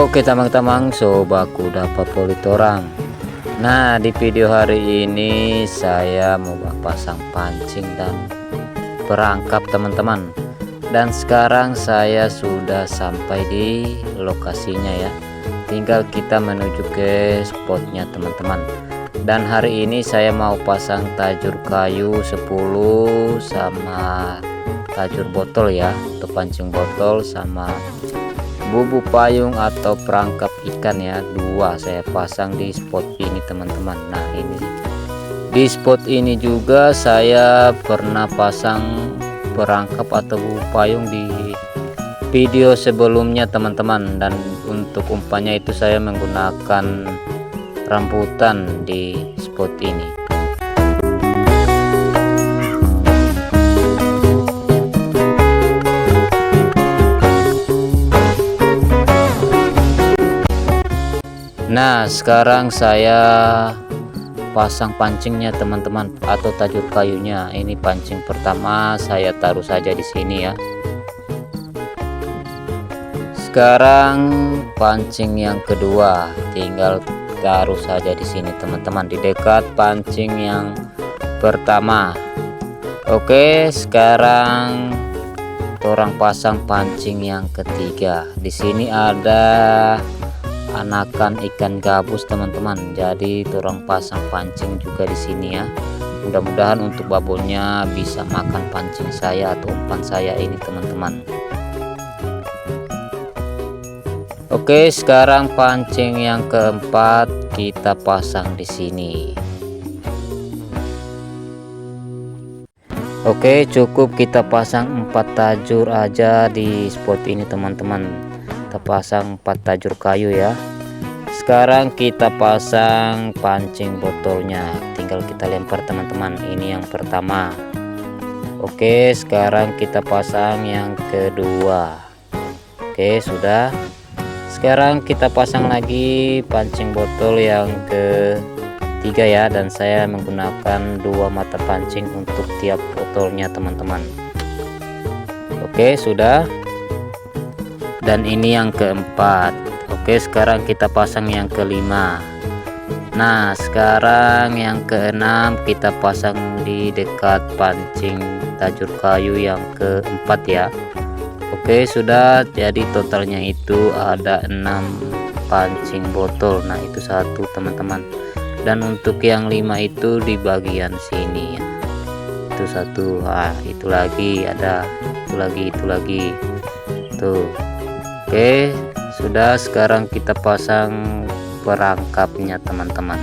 Oke teman-teman, sobaku dapat polit orang. Nah, di video hari ini saya mau pasang pancing dan perangkap teman-teman. Dan sekarang saya sudah sampai di lokasinya ya. Tinggal kita menuju ke spotnya teman-teman. Dan hari ini saya mau pasang tajur kayu 10 sama tajur botol ya, atau pancing botol sama bubu payung atau perangkap ikan ya, 2 saya pasang di spot ini teman-teman. Nah, ini di spot ini juga saya pernah pasang perangkap atau bubu payung di video sebelumnya teman-teman, dan untuk umpannya itu saya menggunakan rambutan di spot ini. Nah, sekarang saya pasang pancingnya teman-teman, atau tajur kayunya. Ini pancing pertama saya taruh saja di sini ya. Sekarang pancing yang kedua tinggal taruh saja di sini teman-teman, di dekat pancing yang pertama. Oke, sekarang orang pasang pancing yang ketiga. Di sini ada anakan ikan gabus teman-teman, jadi orang pasang pancing juga di sini ya. Mudah-mudahan untuk babonnya bisa makan pancing saya atau umpan saya ini teman-teman. Oke, sekarang pancing yang keempat kita pasang di sini. Oke, cukup kita pasang 4 tajur aja di spot ini teman-teman. Kita pasang 4 tajur kayu ya. Sekarang kita pasang pancing botolnya, tinggal kita lempar teman-teman. Ini yang pertama. Oke, sekarang kita pasang yang kedua. Oke, sudah. Sekarang kita pasang lagi pancing botol yang ketiga ya, dan saya menggunakan 2 mata pancing untuk tiap botolnya teman-teman. Oke, sudah. Dan ini yang keempat. Oke, sekarang kita pasang yang kelima. Nah, sekarang yang keenam kita pasang di dekat pancing tajur kayu yang keempat ya. Oke, sudah. Jadi totalnya itu ada 6 pancing botol. Nah, itu 1 teman-teman. Dan untuk yang 5 itu di bagian sini ya. Itu 1. Ah, itu lagi ada. Itu lagi. Tuh. Oke, sudah. Sekarang kita pasang perangkapnya teman-teman.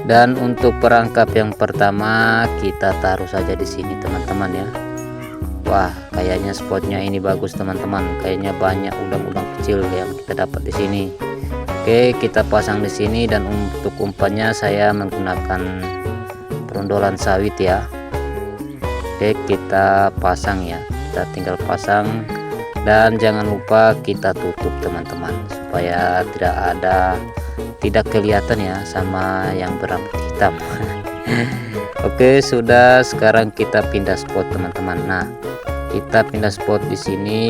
Dan untuk perangkap yang pertama kita taruh saja di sini teman-teman ya. Wah, kayaknya spotnya ini bagus teman-teman. Kayaknya banyak udang-udang kecil yang kita dapat di sini. Oke, kita pasang di sini, dan untuk umpannya saya menggunakan perondolan sawit ya. Oke, kita pasang ya. Kita tinggal pasang. Dan jangan lupa kita tutup teman-teman, supaya tidak kelihatan ya sama yang berambut hitam. Oke, sudah. Sekarang kita pindah spot teman-teman. Nah, kita pindah spot di sini.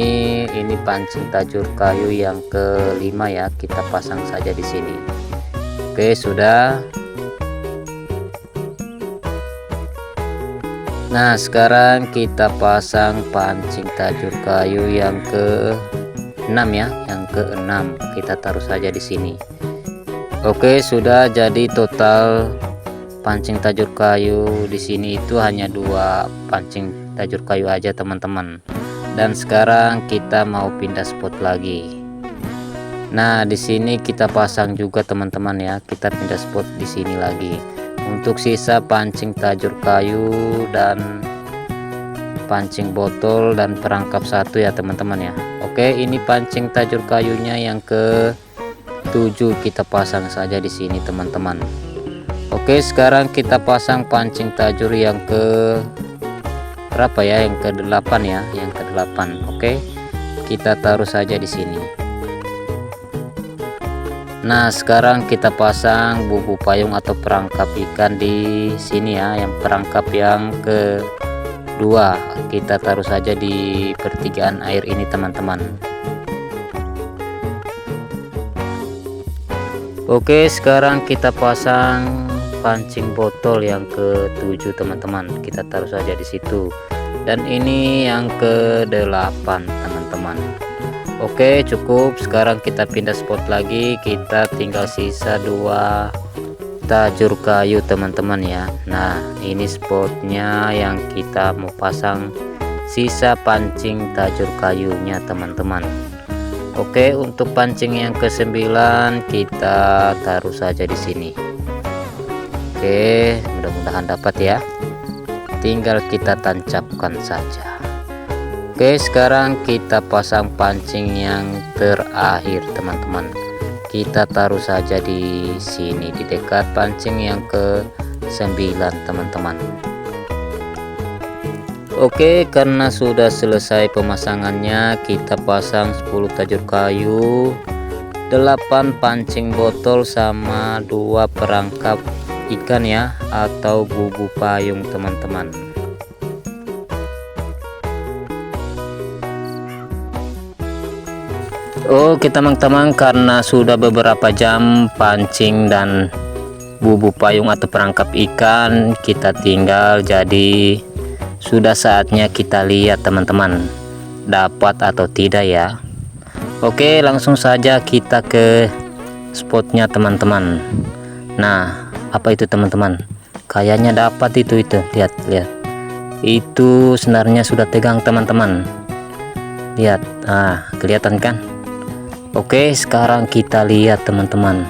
Ini pancing tajur kayu yang kelima ya, kita pasang saja di sini. Oke, sudah. Nah, sekarang kita pasang pancing tajur kayu yang ke-6 ya, yang ke-6 kita taruh saja di sini. Oke, sudah. Jadi total pancing tajur kayu di sini itu hanya 2 pancing tajur kayu aja teman-teman. Dan sekarang kita mau pindah spot lagi. Nah, di sini kita pasang juga teman-teman ya. Kita pindah spot di sini lagi. Untuk sisa pancing tajur kayu dan pancing botol dan perangkap 1 ya teman-teman ya. Oke, ini pancing tajur kayunya yang ke-7 kita pasang saja di sini teman-teman. Oke, sekarang kita pasang pancing tajur yang ke berapa ya? Yang ke-8 ya, yang ke-8. Oke, kita taruh saja di sini. Nah, sekarang kita pasang bubu payung atau perangkap ikan di sini ya. Yang perangkap yang ke-2 kita taruh saja di pertigaan air ini teman-teman. Oke, sekarang kita pasang pancing botol yang ke-7 teman-teman. Kita taruh saja di situ. Dan ini yang ke-8 teman-teman. Oke, cukup. Sekarang kita pindah spot lagi. Kita tinggal sisa 2 tajur kayu teman-teman ya. Nah, ini spotnya yang kita mau pasang sisa pancing tajur kayunya teman-teman. Oke, untuk pancing yang ke-9 kita taruh saja di sini. Oke, mudah-mudahan dapat ya. Tinggal kita tancapkan saja. Oke, sekarang kita pasang pancing yang terakhir teman-teman. Kita taruh saja di sini di dekat pancing yang ke-9 teman-teman. Oke, karena sudah selesai pemasangannya, kita pasang 10 tajur kayu, 8 pancing botol sama 2 perangkap ikan ya, atau bubu payung teman-teman. Oke teman-teman, karena sudah beberapa jam pancing dan bubu payung atau perangkap ikan kita tinggal, jadi sudah saatnya kita lihat teman-teman dapat atau tidak ya. Oke, langsung saja kita ke spotnya teman-teman. Nah, apa itu teman-teman? Kayaknya dapat itu lihat itu senarnya sudah tegang teman-teman. Lihat, kelihatan kan? Oke, sekarang kita lihat teman-teman.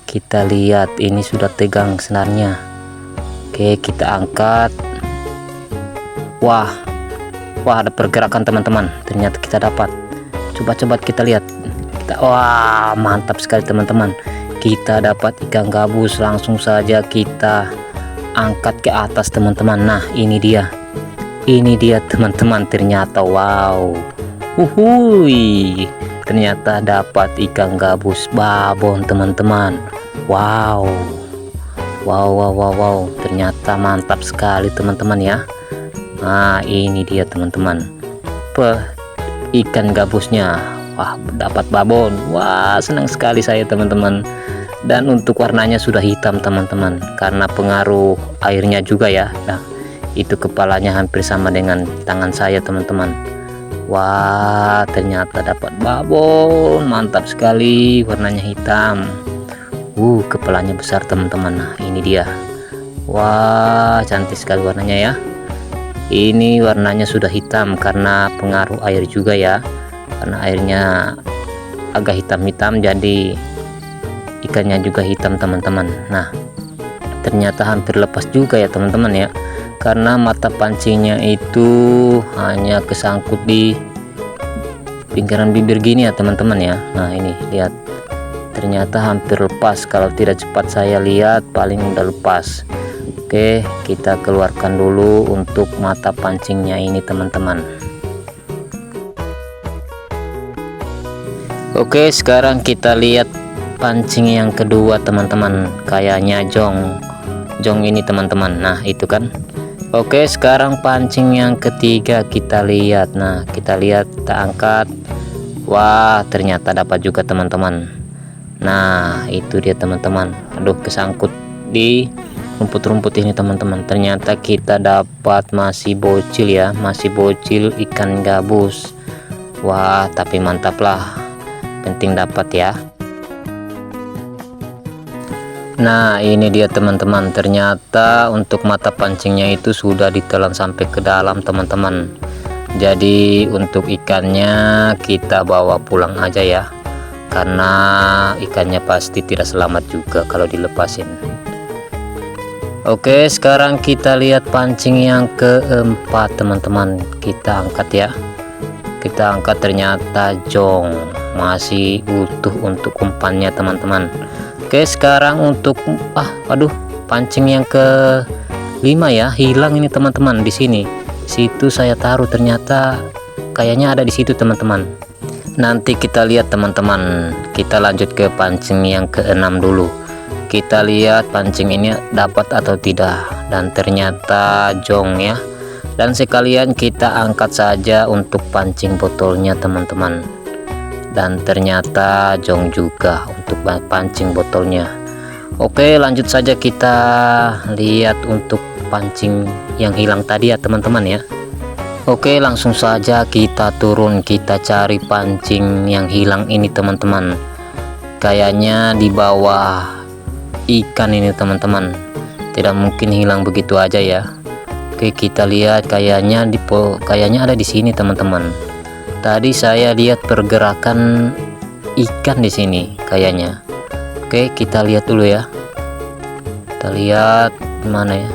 Kita lihat ini sudah tegang senarnya. Oke, kita angkat. Wah, ada pergerakan teman-teman. Ternyata kita dapat. Coba kita lihat. Wah, mantap sekali teman-teman. Kita dapat ikan gabus. Langsung saja kita angkat ke atas teman-teman. Nah, ini dia teman-teman. Ternyata wow. Ternyata dapat ikan gabus babon teman-teman. Wow. Ternyata mantap sekali teman-teman ya. Nah, ini dia teman-teman, ikan gabusnya. Wah, dapat babon. Wah, senang sekali saya teman-teman. Dan untuk warnanya sudah hitam teman-teman, karena pengaruh airnya juga ya. Nah, itu kepalanya hampir sama dengan tangan saya teman-teman. Wah, ternyata dapat babon. Mantap sekali, warnanya hitam. Kepalanya besar teman-teman. Nah, ini dia. Wah, cantik sekali warnanya ya. Ini warnanya sudah hitam karena pengaruh air juga ya, karena airnya agak hitam-hitam, jadi ikannya juga hitam teman-teman. Nah, ternyata hampir lepas juga ya teman-teman ya, karena mata pancingnya itu hanya kesangkut di pinggiran bibir gini ya teman-teman ya. Nah, ini lihat, ternyata hampir lepas. Kalau tidak cepat saya lihat paling udah lepas. Oke, kita keluarkan dulu untuk mata pancingnya ini teman-teman. Oke, sekarang kita lihat pancing yang kedua teman-teman. Kayaknya jong ini teman-teman. Nah, itu kan. Oke, sekarang pancing yang ketiga kita lihat. Nah, kita angkat. Wah, ternyata dapat juga teman-teman. Nah, itu dia teman-teman. Aduh, kesangkut di rumput-rumput ini teman-teman. Ternyata kita dapat masih bocil ya, masih bocil ikan gabus. Wah, tapi mantap lah, penting dapat ya. Nah, ini dia teman-teman. Ternyata untuk mata pancingnya itu sudah ditelan sampai ke dalam teman-teman. Jadi untuk ikannya kita bawa pulang aja ya, karena ikannya pasti tidak selamat juga kalau dilepasin. Oke, sekarang kita lihat pancing yang keempat teman-teman. Kita angkat ya. Kita angkat, ternyata jong, masih utuh untuk umpannya teman-teman. Oke, sekarang untuk pancing yang ke-5 ya, hilang ini teman-teman. Di sini situ saya taruh, ternyata kayaknya ada di situ teman-teman. Nanti kita lihat teman-teman. Kita lanjut ke pancing yang ke-6 dulu. Kita lihat pancing ini dapat atau tidak, dan ternyata jong ya. Dan sekalian kita angkat saja untuk pancing botolnya teman-teman. dan ternyata jong juga untuk pancing botolnya. Oke, lanjut saja kita lihat untuk pancing yang hilang tadi ya teman-teman ya. Oke, langsung saja kita turun, kita cari pancing yang hilang ini teman-teman. Kayaknya di bawah ikan ini teman-teman, tidak mungkin hilang begitu aja ya. Oke, kita lihat kayaknya ada di sini teman-teman. Tadi saya lihat pergerakan ikan di sini kayaknya. Oke, kita lihat dulu ya. Kita lihat mana ya.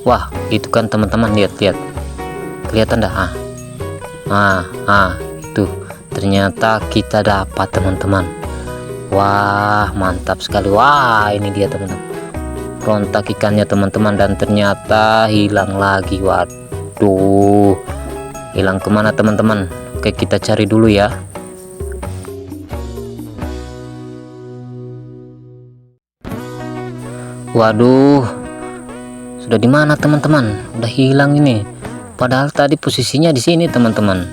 Wah, itu kan teman-teman, lihat kelihatan dah. Itu ternyata kita dapat teman-teman. Wah, mantap sekali. Wah, ini dia teman-teman, rontak ikannya teman-teman, dan ternyata hilang lagi. Waduh, hilang kemana teman-teman? Oke, kita cari dulu ya. Waduh, sudah di mana teman-teman? Udah hilang ini. Padahal tadi posisinya di sini teman-teman.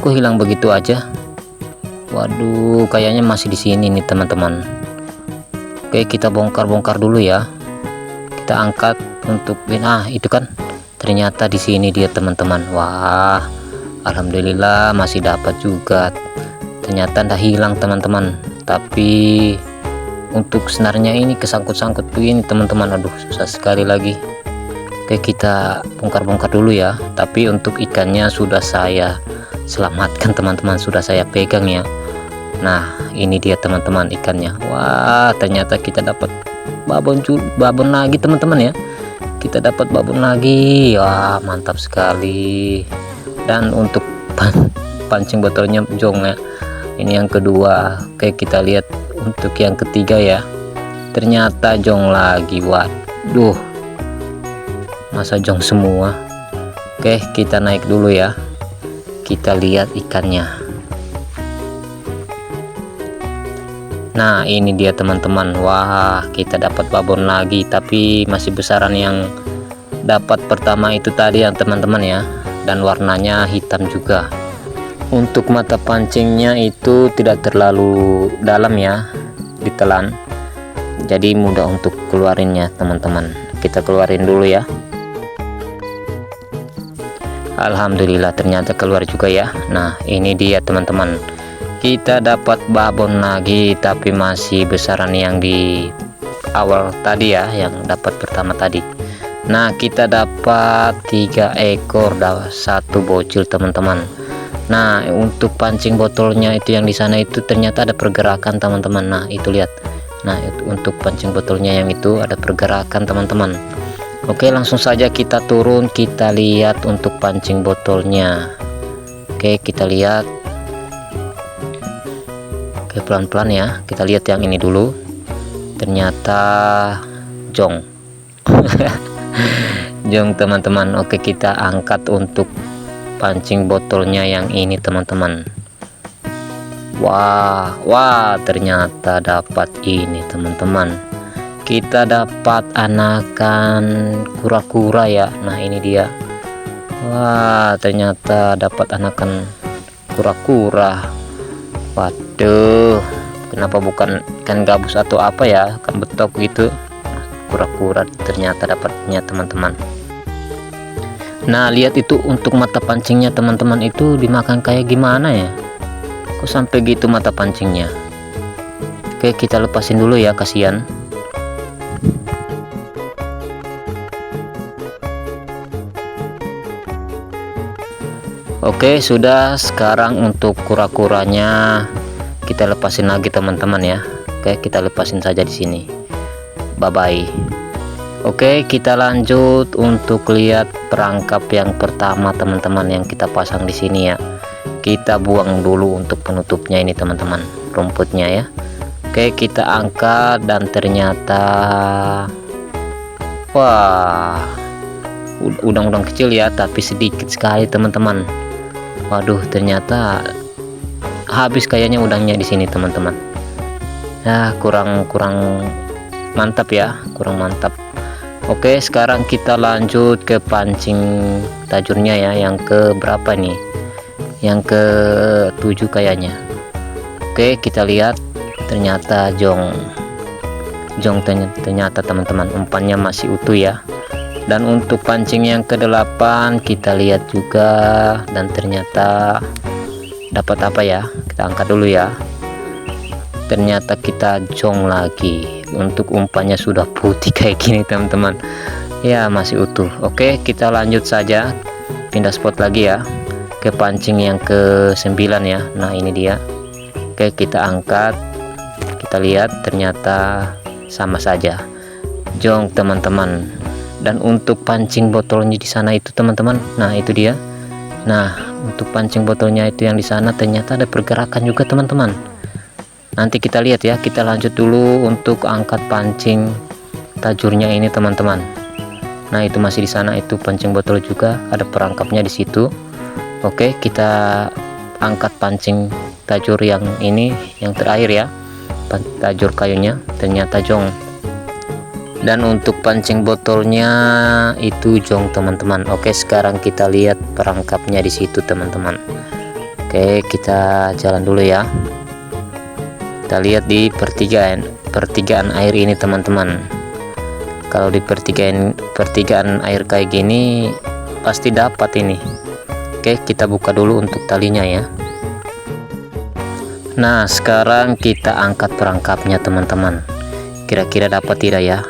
Kok hilang begitu aja? Waduh, kayaknya masih di sini nih teman-teman. Oke, kita bongkar dulu ya. Kita angkat untuk itu kan. Ternyata di sini dia teman-teman. Wah, alhamdulillah masih dapat juga. Ternyata udah hilang teman-teman. Tapi untuk senarnya ini kesangkut-sangkut begini teman-teman. Aduh, susah sekali lagi. Oke, kita bongkar dulu ya. Tapi untuk ikannya sudah saya selamatkan teman-teman, sudah saya pegang ya. Nah, ini dia teman-teman ikannya. Wah, ternyata kita dapat babon lagi teman-teman ya. Kita dapat babon lagi. Wah, mantap sekali. Dan untuk pancing botolnya jong ya. Ini yang kedua. Oke, kita lihat untuk yang ketiga ya. Ternyata jong lagi. Waduh, masa jong semua. Oke, kita naik dulu ya. Kita lihat ikannya. Nah, ini dia teman-teman. Wah, kita dapat babon lagi, tapi masih besaran yang dapat pertama itu tadi ya teman-teman ya. Dan warnanya hitam juga. Untuk mata pancingnya itu tidak terlalu dalam ya, ditelan, jadi mudah untuk keluarinnya teman-teman. Kita keluarin dulu ya. Alhamdulillah ternyata keluar juga ya. Nah, ini dia teman-teman, kita dapat babon lagi, tapi masih besaran yang di awal tadi ya, yang dapat pertama tadi. Nah, kita dapat 3 ekor, 1 bocil teman-teman. Nah, untuk pancing botolnya itu yang di sana itu ternyata ada pergerakan teman-teman. Nah, itu lihat. Nah, itu untuk pancing botolnya yang itu ada pergerakan teman-teman. Oke, langsung saja kita turun, kita lihat untuk pancing botolnya. Oke, kita lihat. Oke, pelan-pelan ya. Kita lihat yang ini dulu. Ternyata jong. Jong teman-teman. Oke, kita angkat untuk pancing botolnya yang ini teman-teman. Wah, ternyata dapat ini teman-teman. Kita dapat anakan kura-kura ya. Nah, ini dia. Wah, ternyata dapat anakan kura-kura. Waduh, kenapa bukan ikan gabus atau apa ya, ikan betok gitu. Kura-kura ternyata dapatnya teman-teman. Nah, lihat itu untuk mata pancingnya teman-teman, itu dimakan kayak gimana ya, kok sampai gitu mata pancingnya. Oke, kita lepasin dulu ya, kasihan. Oke, sudah. Sekarang untuk kura-kuranya kita lepasin lagi teman-teman ya. Oke, kita lepasin saja di sini. Bye bye. Oke, kita lanjut untuk lihat perangkap yang pertama teman-teman yang kita pasang di sini ya. Kita buang dulu untuk penutupnya ini teman-teman, rumputnya ya. Oke, kita angkat dan ternyata wah, udang-udang kecil ya, tapi sedikit sekali teman-teman. Waduh, ternyata habis kayaknya udangnya di sini teman-teman. Ya, kurang mantap ya, kurang mantap. Oke, sekarang kita lanjut ke pancing tajurnya ya, yang ke berapa nih? yang ke-7 kayaknya. Oke, kita lihat ternyata jong ternyata teman-teman umpannya masih utuh ya. Dan untuk pancing yang ke-8 kita lihat juga, dan ternyata dapat apa ya, kita angkat dulu ya. Ternyata kita jong lagi. Untuk umpannya sudah putih kayak gini teman-teman ya, masih utuh. Oke, kita lanjut saja, pindah spot lagi ya ke pancing yang ke-9 ya. Nah ini dia. Oke, kita angkat, kita lihat ternyata sama saja jong teman-teman. Dan untuk pancing botolnya di sana itu teman-teman, nah itu dia. Nah untuk pancing botolnya itu yang di sana ternyata ada pergerakan juga teman-teman. Nanti kita lihat ya, kita lanjut dulu untuk angkat pancing tajurnya ini teman-teman. Nah itu masih di sana, itu pancing botol juga ada perangkapnya di situ. Oke, kita angkat pancing tajur yang ini yang terakhir ya, tajur kayunya, ternyata jong. Dan untuk pancing botolnya itu jong teman-teman. Oke, sekarang kita lihat perangkapnya di situ teman-teman. Oke, kita jalan dulu ya. Kita lihat di pertigaan air ini teman-teman. Kalau di pertigaan air kayak gini pasti dapat ini. Oke, kita buka dulu untuk talinya ya. Nah sekarang kita angkat perangkapnya teman-teman, kira-kira dapat tidak ya.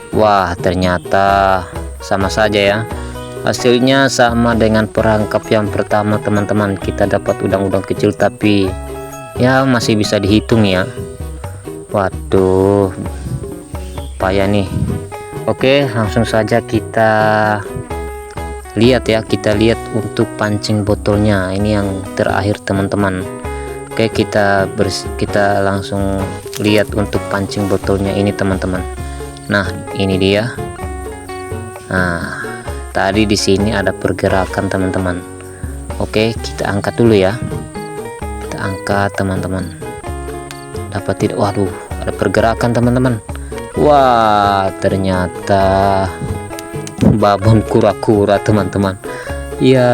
Wah ternyata sama saja ya, hasilnya sama dengan perangkap yang pertama teman-teman. Kita dapat udang-udang kecil tapi ya masih bisa dihitung ya. Waduh payah nih. Oke, langsung saja kita lihat ya, kita lihat untuk pancing botolnya ini yang terakhir teman-teman. Oke, kita langsung lihat untuk pancing botolnya ini teman-teman. Nah ini dia. Nah tadi di sini ada pergerakan teman-teman. Oke, kita angkat dulu ya, kita angkat teman-teman. Dapat tidak? Waduh ada pergerakan teman-teman. Wah ternyata babon kura-kura teman-teman ya.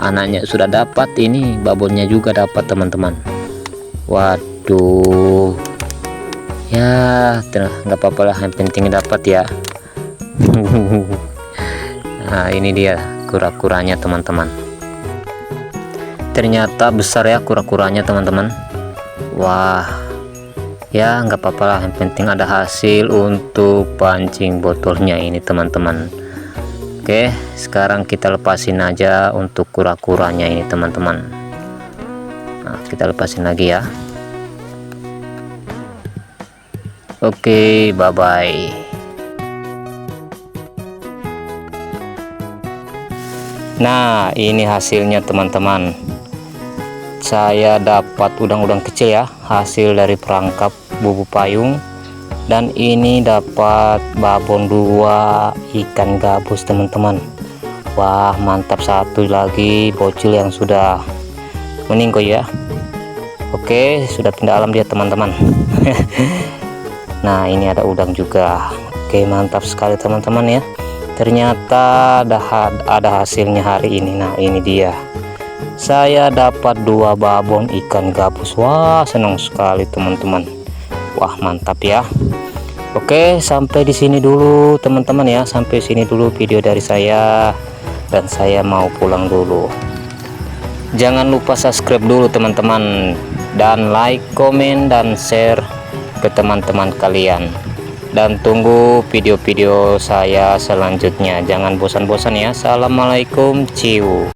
Anaknya sudah dapat, ini babonnya juga dapat teman-teman. Waduh ya nggak apa-apa lah, yang penting dapat ya. Nah ini dia kura-kuranya teman-teman, ternyata besar ya kura-kuranya teman-teman. Wah ya nggak apa-apa lah, yang penting ada hasil untuk pancing botolnya ini teman-teman. Oke, sekarang kita lepasin aja untuk kura-kuranya ini teman-teman. Nah kita lepasin lagi ya. Oke, bye bye. Nah ini hasilnya teman-teman, saya dapat udang-udang kecil ya, hasil dari perangkap bubu payung. Dan ini dapat babon 2 ikan gabus teman-teman. Wah mantap, satu lagi bocil yang sudah meninggoy ya. Oke, sudah pindah alam dia teman-teman. Nah ini ada udang juga. Oke, mantap sekali teman-teman ya, ternyata ada hasilnya hari ini. Nah ini dia, saya dapat 2 babon ikan gabus. Wah senang sekali teman-teman. Wah mantap ya. Oke, sampai di sini dulu teman-teman ya, sampai sini dulu video dari saya, dan saya mau pulang dulu. Jangan lupa subscribe dulu teman-teman, dan like, komen, dan share ke teman-teman kalian. Dan tunggu video-video saya selanjutnya, jangan bosan-bosan ya. Assalamualaikum, ciu.